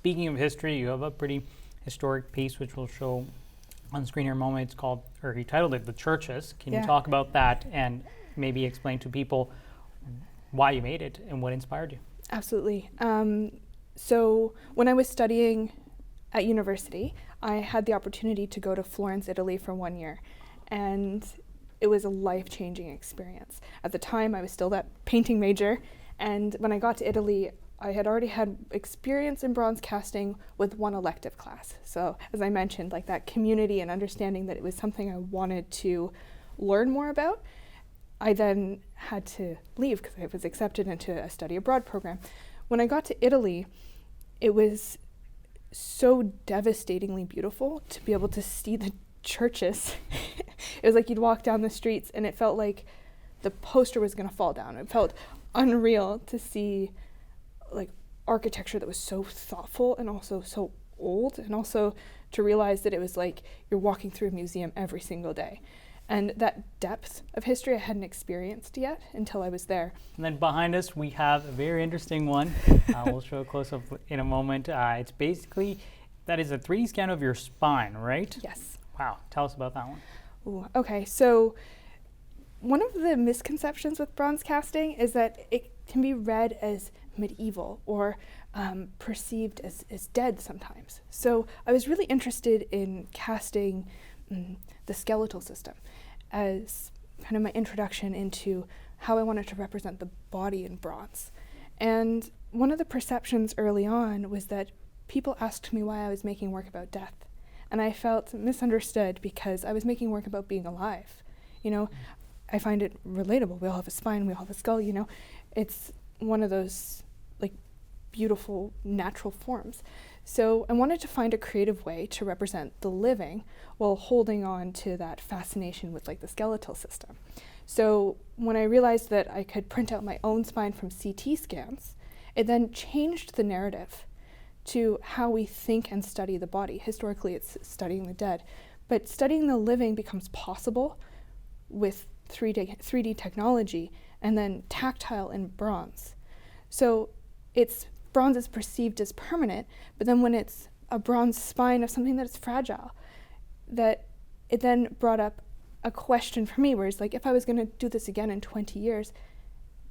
speaking of history, you have a pretty historic piece which we'll show on screen here in a moment. It's called, or you titled it, The Churches. Can you talk about that and maybe explain to people why you made it and what inspired you? Absolutely. So when I was studying at university, I had the opportunity to go to Florence, Italy for 1 year. And it was a life-changing experience. At the time, I was still that painting major. And when I got to Italy, I had already had experience in bronze casting with one elective class. So as I mentioned, like that community and understanding that it was something I wanted to learn more about. I then had to leave because I was accepted into a study abroad program. When I got to Italy, it was so devastatingly beautiful to be able to see the churches. It was like you'd walk down the streets and it felt like the poster was going to fall down. It felt unreal to see like architecture that was so thoughtful and also so old, and also to realize that it was like you're walking through a museum every single day. And that depth of history I hadn't experienced yet until I was there. And then behind us, we have a very interesting one. We'll show a close-up in a moment. It's basically, that is a 3D scan of your spine, right? Yes. Wow. Tell us about that one. Ooh, okay, so one of the misconceptions with bronze casting is that it can be read as medieval or perceived as dead sometimes. So I was really interested in casting the skeletal system as kind of my introduction into how I wanted to represent the body in bronze. And one of the perceptions early on was that people asked me why I was making work about death. And I felt misunderstood because I was making work about being alive. You know, I find it relatable. We all have a spine, we all have a skull, you know. It's one of those like beautiful natural forms. So I wanted to find a creative way to represent the living while holding on to that fascination with like the skeletal system. So when I realized that I could print out my own spine from CT scans, it then changed the narrative to how we think and study the body. Historically, it's studying the dead, but studying the living becomes possible with 3D technology and then tactile in bronze. So bronze is perceived as permanent, but then when it's a bronze spine of something that is fragile, that it then brought up a question for me, where it's like, if I was going to do this again in 20 years,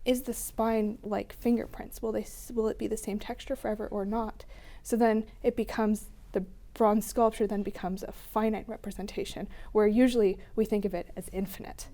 is the spine like fingerprints? Will it be the same texture forever or not? So then it becomes, the bronze sculpture then becomes a finite representation, where usually we think of it as infinite.